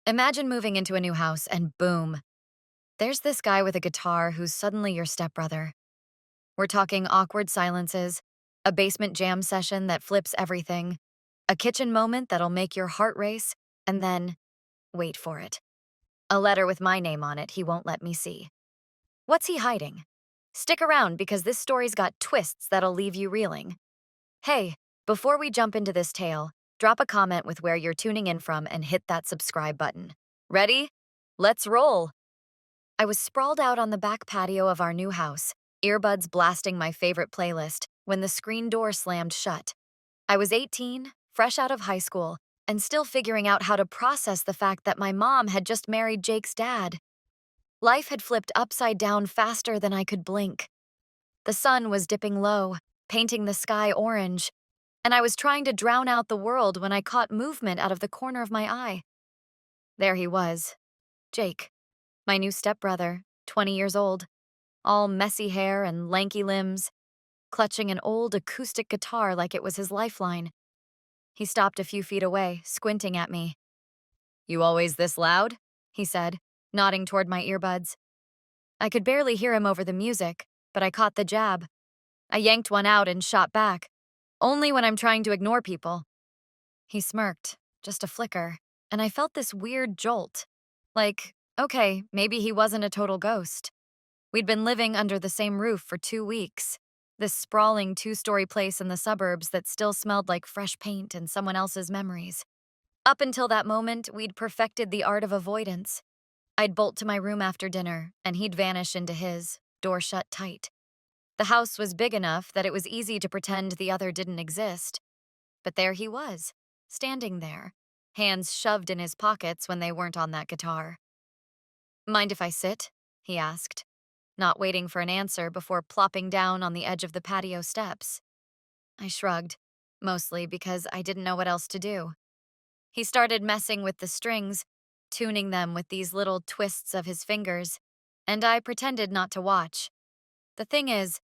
Imagine moving into a new house and boom, there's this guy with a guitar who's suddenly your stepbrother. We're talking awkward silences, a basement jam session that flips everything, a kitchen moment that'll make your heart race, and then, wait for it, a letter with my name on it he won't let me see. What's he hiding? Stick around because this story's got twists that'll leave you reeling. Hey, before we jump into this tale, drop a comment with where you're tuning in from and hit that subscribe button. Ready? Let's roll. I was sprawled out on the back patio of our new house, earbuds blasting my favorite playlist, when the screen door slammed shut. I was 18, fresh out of high school, and still figuring out how to process the fact that my mom had just married Jake's dad. Life had flipped upside down faster than I could blink. The sun was dipping low, painting the sky orange, and I was trying to drown out the world when I caught movement out of the corner of my eye. There he was, Jake, my new stepbrother, 20 years old, all messy hair and lanky limbs, clutching an old acoustic guitar like it was his lifeline. He stopped a few feet away, squinting at me. "You always this loud?" he said, nodding toward my earbuds. I could barely hear him over the music, but I caught the jab. I yanked one out and shot back. "Only when I'm trying to ignore people." He smirked, just a flicker, and I felt this weird jolt. Like, okay, maybe he wasn't a total ghost. We'd been living under the same roof for 2 weeks. This sprawling 2-story place in the suburbs that still smelled like fresh paint and someone else's memories. Up until that moment, we'd perfected the art of avoidance. I'd bolt to my room after dinner, and he'd vanish into his, door shut tight. The house was big enough that it was easy to pretend the other didn't exist. But there he was, standing there, hands shoved in his pockets when they weren't on that guitar. "Mind if I sit?" he asked, not waiting for an answer before plopping down on the edge of the patio steps. I shrugged, mostly because I didn't know what else to do. He started messing with the strings, tuning them with these little twists of his fingers, and I pretended not to watch. The thing is,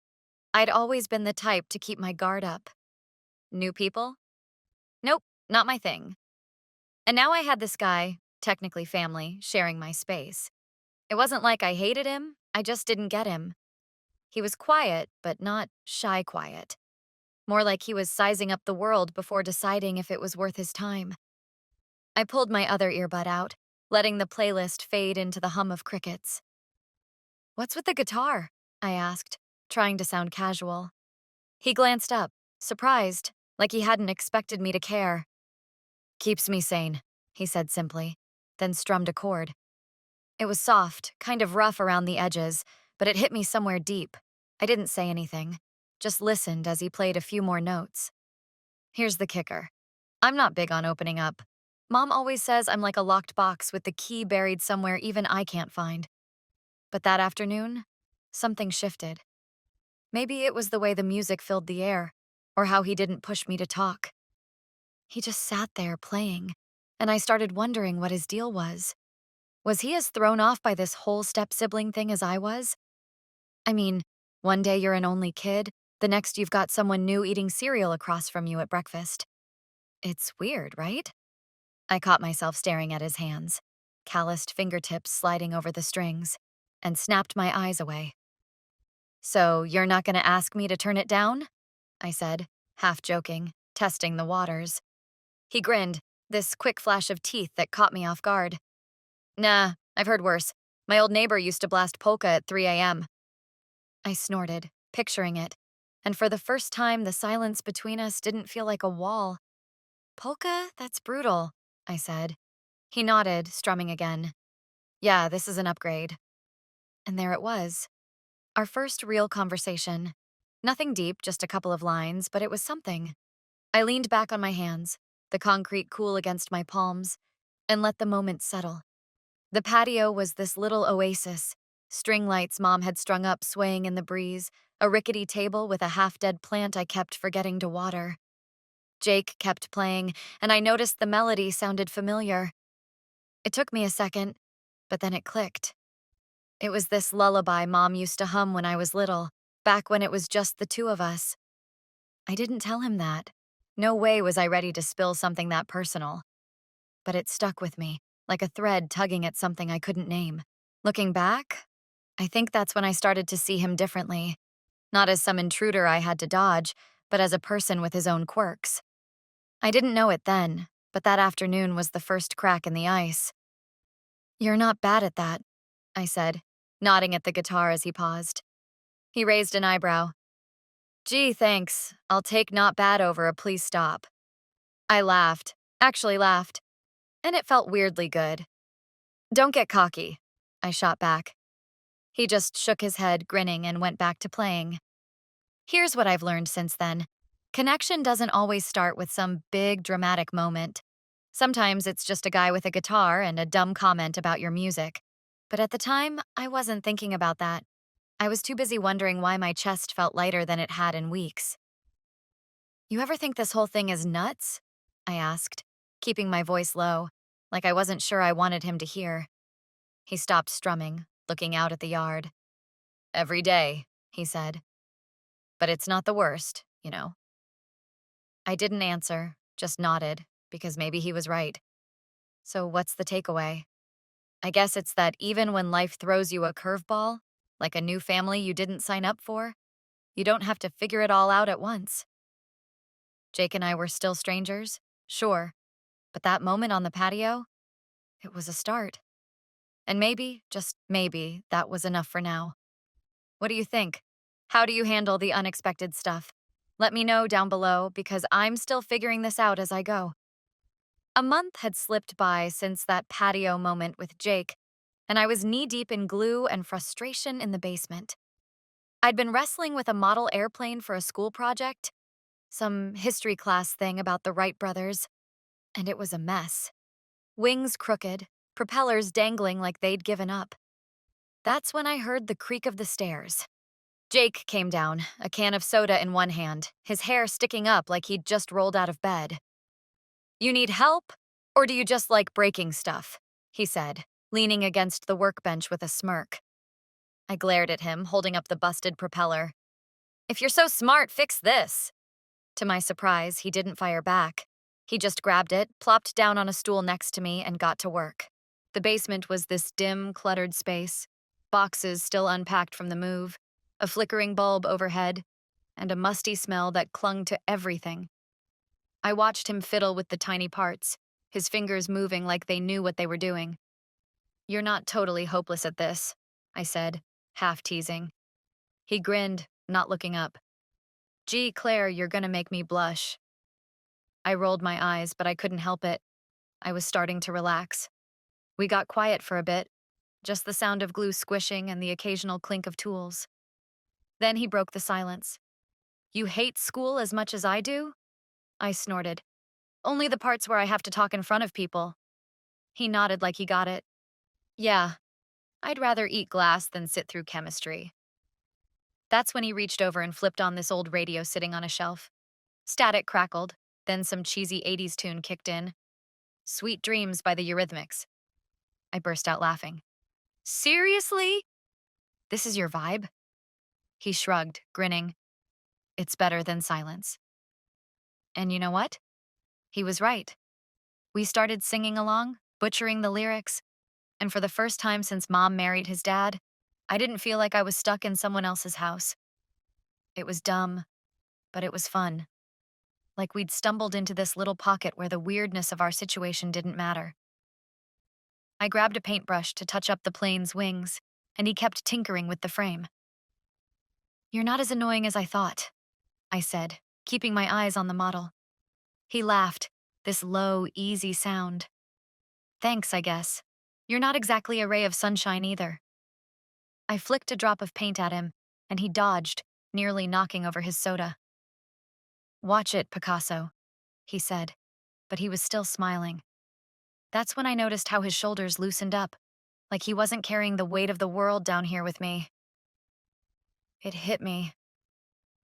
I'd always been the type to keep my guard up. New people? Nope, not my thing. And now I had this guy, technically family, sharing my space. It wasn't like I hated him, I just didn't get him. He was quiet, but not shy quiet. More like he was sizing up the world before deciding if it was worth his time. I pulled my other earbud out, letting the playlist fade into the hum of crickets. "What's with the guitar?" I asked, trying to sound casual. He glanced up, surprised, like he hadn't expected me to care. "Keeps me sane," he said simply, then strummed a chord. It was soft, kind of rough around the edges, but it hit me somewhere deep. I didn't say anything, just listened as he played a few more notes. Here's the kicker. I'm not big on opening up. Mom always says I'm like a locked box with the key buried somewhere even I can't find. But that afternoon, something shifted. Maybe it was the way the music filled the air, or how he didn't push me to talk. He just sat there playing, and I started wondering what his deal was. Was he as thrown off by this whole step-sibling thing as I was? I mean, one day you're an only kid, the next you've got someone new eating cereal across from you at breakfast. It's weird, right? I caught myself staring at his hands, calloused fingertips sliding over the strings, and snapped my eyes away. "So you're not going to ask me to turn it down?" I said, half joking, testing the waters. He grinned, this quick flash of teeth that caught me off guard. "Nah, I've heard worse. My old neighbor used to blast polka at 3 a.m. I snorted, picturing it, and for the first time the silence between us didn't feel like a wall. "Polka? That's brutal," I said. He nodded, strumming again. "Yeah, this is an upgrade." And there it was. Our first real conversation. Nothing deep, just a couple of lines, but it was something. I leaned back on my hands, the concrete cool against my palms, and let the moment settle. The patio was this little oasis. String lights Mom had strung up swaying in the breeze, a rickety table with a half-dead plant I kept forgetting to water. Jake kept playing, and I noticed the melody sounded familiar. It took me a second, but then it clicked. It was this lullaby Mom used to hum when I was little, back when it was just the two of us. I didn't tell him that. No way was I ready to spill something that personal. But it stuck with me, like a thread tugging at something I couldn't name. Looking back, I think that's when I started to see him differently, not as some intruder I had to dodge, but as a person with his own quirks. I didn't know it then, but that afternoon was the first crack in the ice. "You're not bad at that," I said, nodding at the guitar as he paused. He raised an eyebrow. "Gee, thanks. I'll take not bad over a please stop." I laughed, actually laughed, and it felt weirdly good. "Don't get cocky," I shot back. He just shook his head, grinning, and went back to playing. Here's what I've learned since then. Connection doesn't always start with some big, dramatic moment. Sometimes it's just a guy with a guitar and a dumb comment about your music. But at the time, I wasn't thinking about that. I was too busy wondering why my chest felt lighter than it had in weeks. "You ever think this whole thing is nuts?" I asked, keeping my voice low, like I wasn't sure I wanted him to hear. He stopped strumming, looking out at the yard. "Every day," he said. "But it's not the worst, you know." I didn't answer, just nodded, because maybe he was right. So what's the takeaway? I guess it's that even when life throws you a curveball, like a new family you didn't sign up for, you don't have to figure it all out at once. Jake and I were still strangers, sure, but that moment on the patio, it was a start. And maybe, just maybe, that was enough for now. What do you think? How do you handle the unexpected stuff? Let me know down below, because I'm still figuring this out as I go. A month had slipped by since that patio moment with Jake, and I was knee-deep in glue and frustration in the basement. I'd been wrestling with a model airplane for a school project, some history class thing about the Wright brothers, and it was a mess. Wings crooked, propellers dangling like they'd given up. That's when I heard the creak of the stairs. Jake came down, a can of soda in one hand, his hair sticking up like he'd just rolled out of bed. "You need help? Or do you just like breaking stuff?" he said, leaning against the workbench with a smirk. I glared at him, holding up the busted propeller. "If you're so smart, fix this." To my surprise, he didn't fire back. He just grabbed it, plopped down on a stool next to me, and got to work. The basement was this dim, cluttered space, boxes still unpacked from the move, a flickering bulb overhead, and a musty smell that clung to everything. I watched him fiddle with the tiny parts, his fingers moving like they knew what they were doing. "You're not totally hopeless at this," I said, half teasing. He grinned, not looking up. "Gee, Claire, you're gonna make me blush." I rolled my eyes, but I couldn't help it. I was starting to relax. We got quiet for a bit, just the sound of glue squishing and the occasional clink of tools. Then he broke the silence. "You hate school as much as I do?" I snorted. "Only the parts where I have to talk in front of people." He nodded like he got it. "Yeah, I'd rather eat glass than sit through chemistry." That's when he reached over and flipped on this old radio sitting on a shelf. Static crackled, then some cheesy 80s tune kicked in. "Sweet Dreams" by the Eurythmics. I burst out laughing. "Seriously? This is your vibe?" He shrugged, grinning. "It's better than silence." And you know what? He was right. We started singing along, butchering the lyrics, and for the first time since Mom married his dad, I didn't feel like I was stuck in someone else's house. It was dumb, but it was fun. Like we'd stumbled into this little pocket where the weirdness of our situation didn't matter. I grabbed a paintbrush to touch up the plane's wings, and he kept tinkering with the frame. "You're not as annoying as I thought," I said, keeping my eyes on the model. He laughed, this low, easy sound. "Thanks, I guess. You're not exactly a ray of sunshine either." I flicked a drop of paint at him, and he dodged, nearly knocking over his soda. "Watch it, Picasso," he said, but he was still smiling. That's when I noticed how his shoulders loosened up, like he wasn't carrying the weight of the world down here with me. It hit me.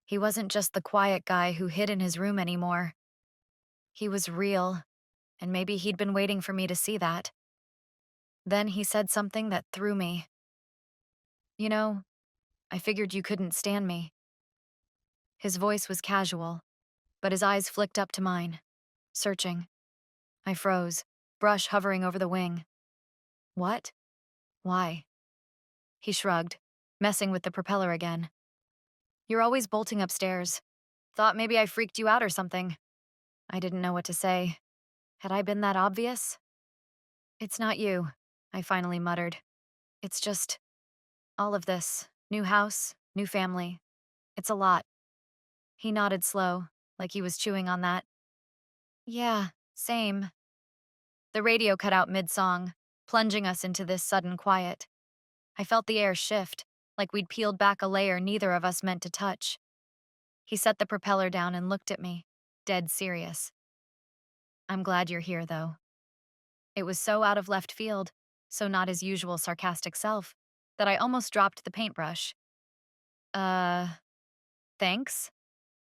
He wasn't just the quiet guy who hid in his room anymore. He was real, and maybe he'd been waiting for me to see that. Then he said something that threw me. "You know, I figured you couldn't stand me." His voice was casual, but his eyes flicked up to mine, searching. I froze, brush hovering over the wing. What? Why? He shrugged, messing with the propeller again. You're always bolting upstairs. Thought maybe I freaked you out or something. I didn't know what to say. Had I been that obvious? It's not you, I finally muttered. It's just all of this. New house, new family. It's a lot. He nodded slow, like he was chewing on that. Yeah, same. The radio cut out mid-song, plunging us into this sudden quiet. I felt the air shift, like we'd peeled back a layer neither of us meant to touch. He set the propeller down and looked at me, dead serious. I'm glad you're here, though. It was so out of left field, so not his usual sarcastic self, that I almost dropped the paintbrush. Uh, thanks?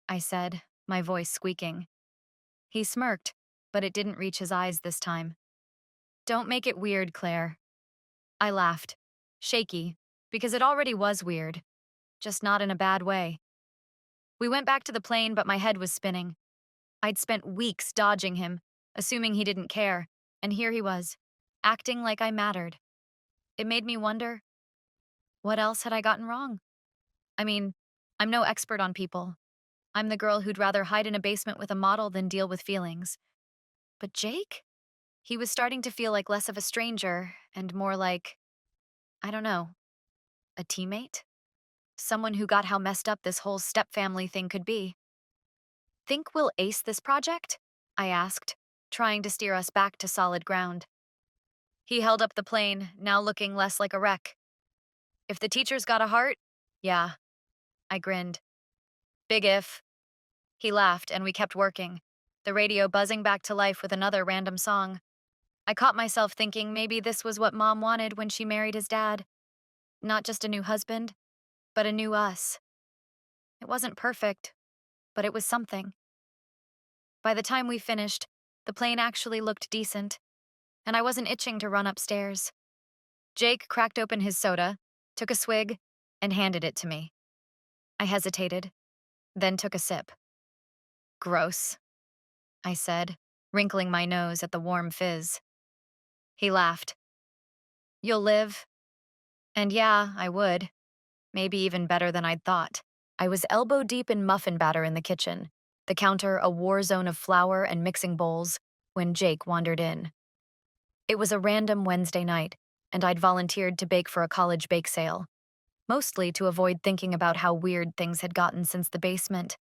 I said, my voice squeaking. He smirked, but it didn't reach his eyes this time. Don't make it weird, Claire. I laughed, shaky, because it already was weird, just not in a bad way. We went back to the plane, but my head was spinning. I'd spent weeks dodging him, assuming he didn't care, and here he was, acting like I mattered. It made me wonder, what else had I gotten wrong? I mean, I'm no expert on people. I'm the girl who'd rather hide in a basement with a model than deal with feelings. But Jake? He was starting to feel like less of a stranger and more like, I don't know, a teammate? Someone who got how messed up this whole step-family thing could be. Think we'll ace this project? I asked, trying to steer us back to solid ground. He held up the plane, now looking less like a wreck. If the teacher's got a heart? Yeah. I grinned. Big if. He laughed, and we kept working, the radio buzzing back to life with another random song. I caught myself thinking maybe this was what Mom wanted when she married his dad. Not just a new husband, but a new us. It wasn't perfect, but it was something. By the time we finished, the plane actually looked decent, and I wasn't itching to run upstairs. Jake cracked open his soda, took a swig, and handed it to me. I hesitated, then took a sip. Gross, I said, wrinkling my nose at the warm fizz. He laughed. You'll live? And yeah, I would. Maybe even better than I'd thought. I was elbow deep in muffin batter in the kitchen, the counter a war zone of flour and mixing bowls, when Jake wandered in. It was a random Wednesday night, and I'd volunteered to bake for a college bake sale, mostly to avoid thinking about how weird things had gotten since the basement.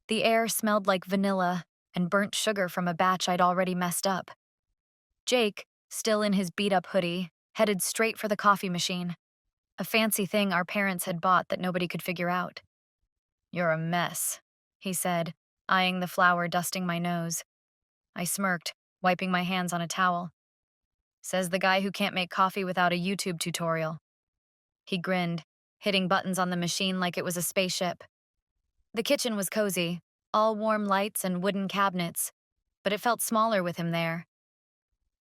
The air smelled like vanilla and burnt sugar from a batch I'd already messed up. Jake, still in his beat-up hoodie, headed straight for the coffee machine, a fancy thing our parents had bought that nobody could figure out. You're a mess, he said, eyeing the flour dusting my nose. I smirked, wiping my hands on a towel. Says the guy who can't make coffee without a YouTube tutorial. He grinned, hitting buttons on the machine like it was a spaceship. The kitchen was cozy, all warm lights and wooden cabinets, but it felt smaller with him there.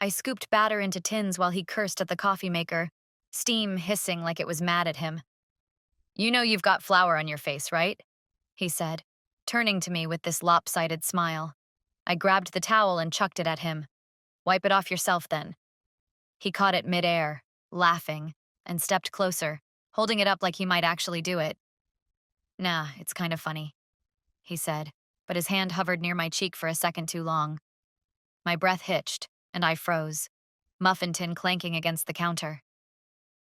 I scooped batter into tins while he cursed at the coffee maker, steam hissing like it was mad at him. You know you've got flour on your face, right? He said, turning to me with this lopsided smile. I grabbed the towel and chucked it at him. Wipe it off yourself then. He caught it midair, laughing, and stepped closer, holding it up like he might actually do it. Nah, it's kind of funny, he said, but his hand hovered near my cheek for a second too long. My breath hitched, and I froze, muffin tin clanking against the counter.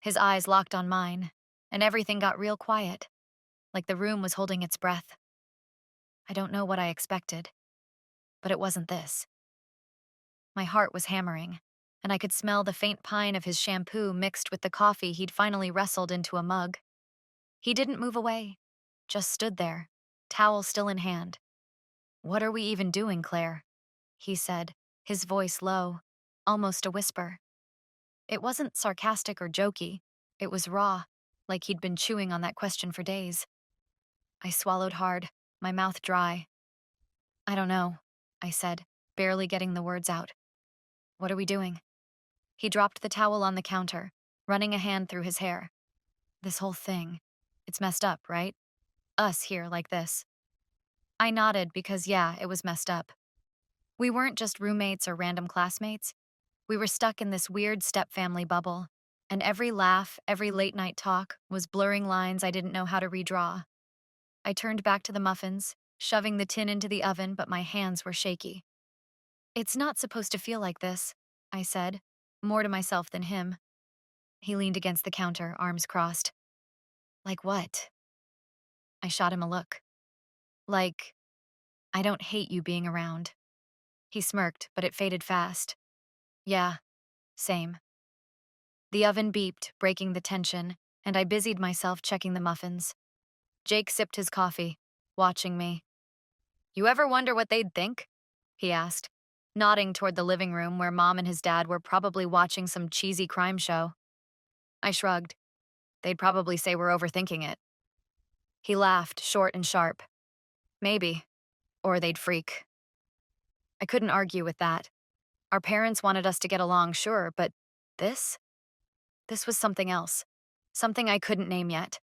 His eyes locked on mine, and everything got real quiet, like the room was holding its breath. I don't know what I expected, but it wasn't this. My heart was hammering, and I could smell the faint pine of his shampoo mixed with the coffee he'd finally wrestled into a mug. He didn't move away, just stood there, towel still in hand. What are we even doing, Claire? He said, his voice low, almost a whisper. It wasn't sarcastic or jokey. It was raw, like he'd been chewing on that question for days. I swallowed hard, my mouth dry. I don't know, I said, barely getting the words out. What are we doing? He dropped the towel on the counter, running a hand through his hair. This whole thing, it's messed up, right? Us here like this. I nodded because, yeah, it was messed up. We weren't just roommates or random classmates. We were stuck in this weird step-family bubble, and every laugh, every late-night talk was blurring lines I didn't know how to redraw. I turned back to the muffins, shoving the tin into the oven, but my hands were shaky. "It's not supposed to feel like this," I said, more to myself than him. He leaned against the counter, arms crossed. "Like what?" I shot him a look. "Like, I don't hate you being around." He smirked, but it faded fast. "Yeah, same." The oven beeped, breaking the tension, and I busied myself checking the muffins. Jake sipped his coffee, watching me. "You ever wonder what they'd think?" he asked, nodding toward the living room where Mom and his dad were probably watching some cheesy crime show. I shrugged. "They'd probably say we're overthinking it." He laughed, short and sharp. "Maybe. Or they'd freak." I couldn't argue with that. Our parents wanted us to get along, sure, but this? This was something else. Something I couldn't name yet.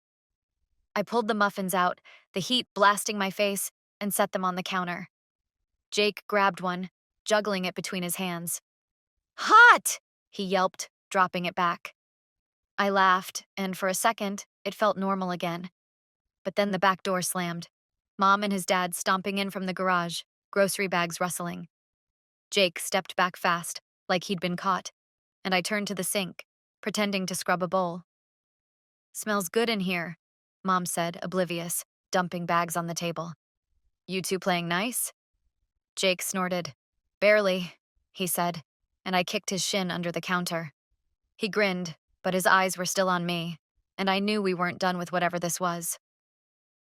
I pulled the muffins out, the heat blasting my face, and set them on the counter. Jake grabbed one, juggling it between his hands. "Hot!" he yelped, dropping it back. I laughed, and for a second, it felt normal again. But then the back door slammed. Mom and his dad stomping in from the garage, grocery bags rustling. Jake stepped back fast, like he'd been caught, and I turned to the sink, pretending to scrub a bowl. "Smells good in here," Mom said, oblivious, dumping bags on the table. "You two playing nice?" Jake snorted. "Barely," he said, and I kicked his shin under the counter. He grinned, but his eyes were still on me, and I knew we weren't done with whatever this was.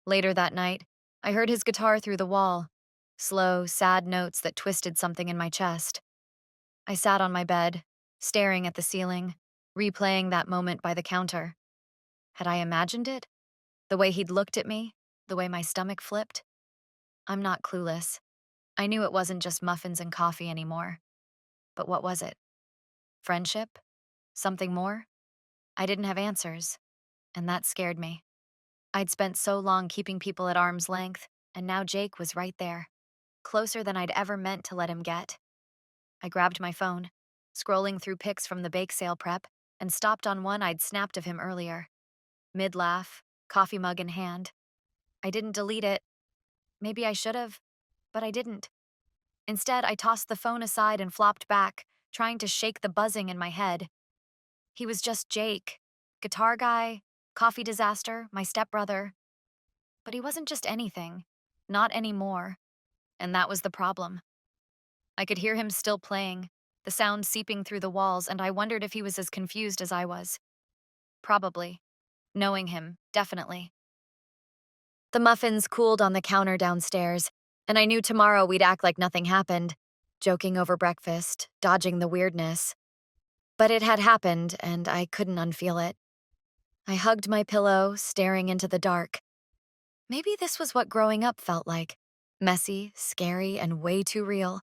Later that night, I heard his guitar through the wall, slow, sad notes that twisted something in my chest. I sat on my bed, staring at the ceiling, replaying that moment by the counter. Had I imagined it? The way he'd looked at me? The way my stomach flipped? I'm not clueless. I knew it wasn't just muffins and coffee anymore. But what was it? Friendship? Something more? I didn't have answers, and that scared me. I'd spent so long keeping people at arm's length, and now Jake was right there, closer than I'd ever meant to let him get. I grabbed my phone, scrolling through pics from the bake sale prep, and stopped on one I'd snapped of him earlier. Mid-laugh, coffee mug in hand. I didn't delete it. Maybe I should have, but I didn't. Instead, I tossed the phone aside and flopped back, trying to shake the buzzing in my head. He was just Jake, guitar guy, coffee disaster, my stepbrother. But he wasn't just anything, not anymore, and that was the problem. I could hear him still playing, the sound seeping through the walls, and I wondered if he was as confused as I was. Probably. Knowing him, definitely. The muffins cooled on the counter downstairs, and I knew tomorrow we'd act like nothing happened, joking over breakfast, dodging the weirdness. But it had happened, and I couldn't unfeel it. I hugged my pillow, staring into the dark. Maybe this was what growing up felt like. Messy, scary, and way too real.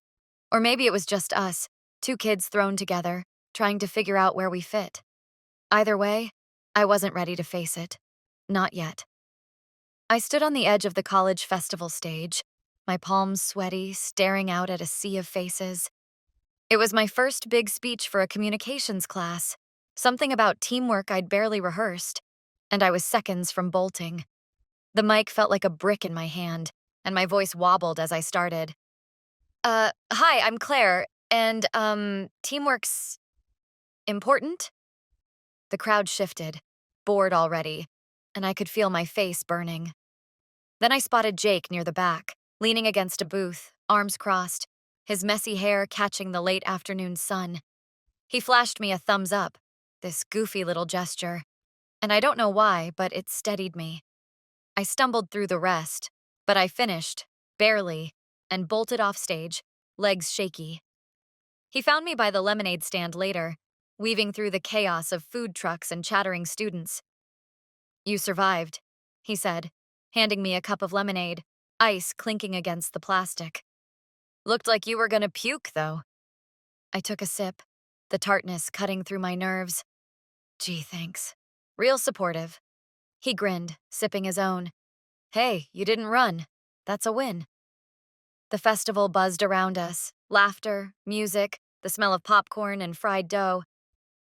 Or maybe it was just us, two kids thrown together, trying to figure out where we fit. Either way, I wasn't ready to face it. Not yet. I stood on the edge of the college festival stage, my palms sweaty, staring out at a sea of faces. It was my first big speech for a communications class, something about teamwork I'd barely rehearsed, and I was seconds from bolting. The mic felt like a brick in my hand, and my voice wobbled as I started. Hi, I'm Claire, and, teamwork's important?" The crowd shifted, bored already, and I could feel my face burning. Then I spotted Jake near the back, leaning against a booth, arms crossed, his messy hair catching the late afternoon sun. He flashed me a thumbs up, this goofy little gesture, and I don't know why, but it steadied me. I stumbled through the rest, but I finished, barely, and bolted off stage, legs shaky. He found me by the lemonade stand later, weaving through the chaos of food trucks and chattering students. "You survived," he said, handing me a cup of lemonade, ice clinking against the plastic. "Looked like you were gonna puke, though." I took a sip, the tartness cutting through my nerves. "Gee, thanks. Real supportive." He grinned, sipping his own. "Hey, you didn't run. That's a win." The festival buzzed around us, laughter, music, the smell of popcorn and fried dough.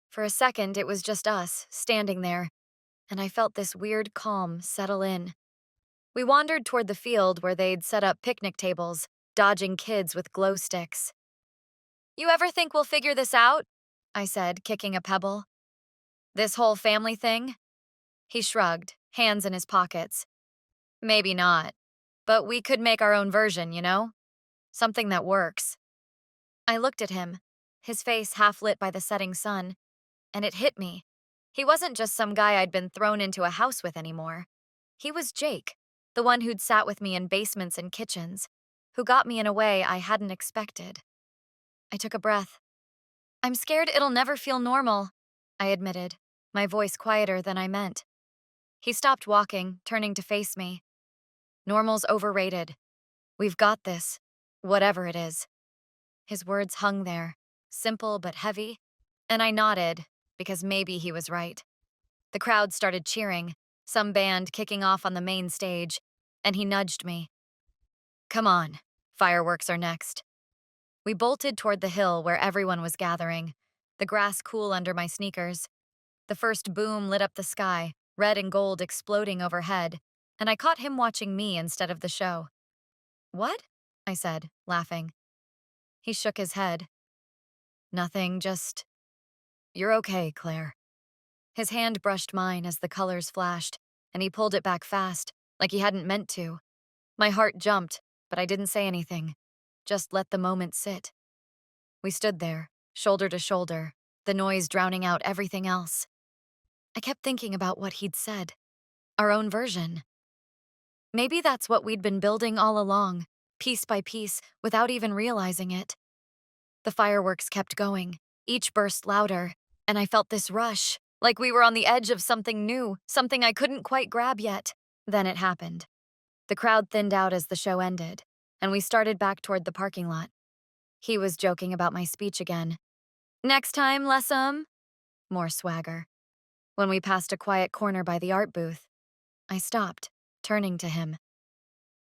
For a second, it was just us, standing there, and I felt this weird calm settle in. We wandered toward the field where they'd set up picnic tables, dodging kids with glow sticks. "You ever think we'll figure this out?" I said, kicking a pebble. "This whole family thing?" He shrugged, hands in his pockets. "Maybe not. But we could make our own version, you know? Something that works." I looked at him, his face half lit by the setting sun, and it hit me. He wasn't just some guy I'd been thrown into a house with anymore. He was Jake, the one who'd sat with me in basements and kitchens, who got me in a way I hadn't expected. I took a breath. "I'm scared it'll never feel normal," I admitted, my voice quieter than I meant. He stopped walking, turning to face me. "Normal's overrated. We've got this, whatever it is." His words hung there, simple but heavy, and I nodded, because maybe he was right. The crowd started cheering, some band kicking off on the main stage, and he nudged me. "Come on, fireworks are next." We bolted toward the hill where everyone was gathering, the grass cool under my sneakers. The first boom lit up the sky, red and gold exploding overhead, and I caught him watching me instead of the show. "What?" I said, laughing. He shook his head. "Nothing, just... You're okay, Claire." His hand brushed mine as the colors flashed, and he pulled it back fast, like he hadn't meant to. My heart jumped, but I didn't say anything, just let the moment sit. We stood there, shoulder to shoulder, the noise drowning out everything else. I kept thinking about what he'd said. Our own version. Maybe that's what we'd been building all along, piece by piece, without even realizing it. The fireworks kept going, each burst louder, and I felt this rush, like we were on the edge of something new, something I couldn't quite grab yet. Then it happened. The crowd thinned out as the show ended, and we started back toward the parking lot. He was joking about my speech again. "Next time, lessum." More swagger. When we passed a quiet corner by the art booth, I stopped, turning to him.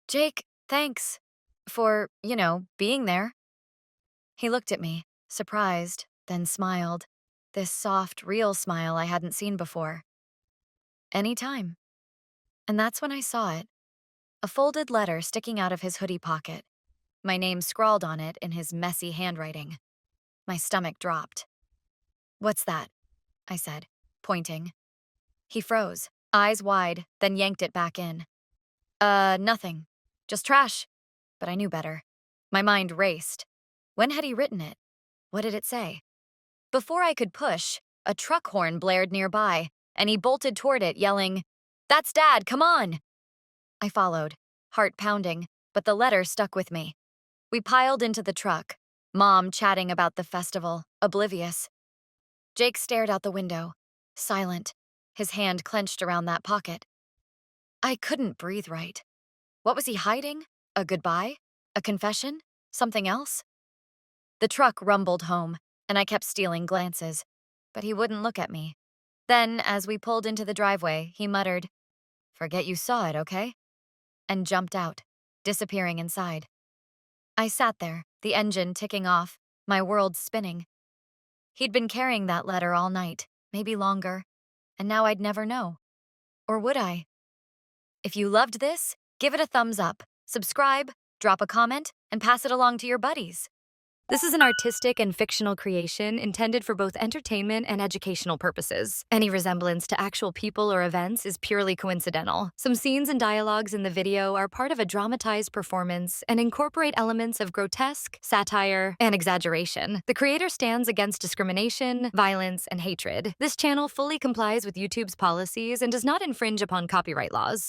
"Jake, thanks for, being there." He looked at me, surprised, then smiled. This soft, real smile I hadn't seen before. "Anytime." And that's when I saw it. A folded letter sticking out of his hoodie pocket. My name scrawled on it in his messy handwriting. My stomach dropped. "What's that?" I said, pointing. He froze, eyes wide, then yanked it back in. Nothing. Just trash." But I knew better. My mind raced. When had he written it? What did it say? Before I could push, a truck horn blared nearby, and he bolted toward it, yelling, "That's Dad, come on!" I followed, heart pounding, but the letter stuck with me. We piled into the truck, Mom chatting about the festival, oblivious. Jake stared out the window, silent, his hand clenched around that pocket. I couldn't breathe right. What was he hiding? A goodbye? A confession? Something else? The truck rumbled home, and I kept stealing glances, but he wouldn't look at me. Then, as we pulled into the driveway, he muttered, "Forget you saw it, okay?" and jumped out, disappearing inside. I sat there, the engine ticking off, my world spinning. He'd been carrying that letter all night, maybe longer, and now I'd never know. Or would I? If you loved this, give it a thumbs up, subscribe, drop a comment, and pass it along to your buddies. This is an artistic and fictional creation intended for both entertainment and educational purposes. Any resemblance to actual people or events is purely coincidental. Some scenes and dialogues in the video are part of a dramatized performance and incorporate elements of grotesque, satire, and exaggeration. The creator stands against discrimination, violence, and hatred. This channel fully complies with YouTube's policies and does not infringe upon copyright laws.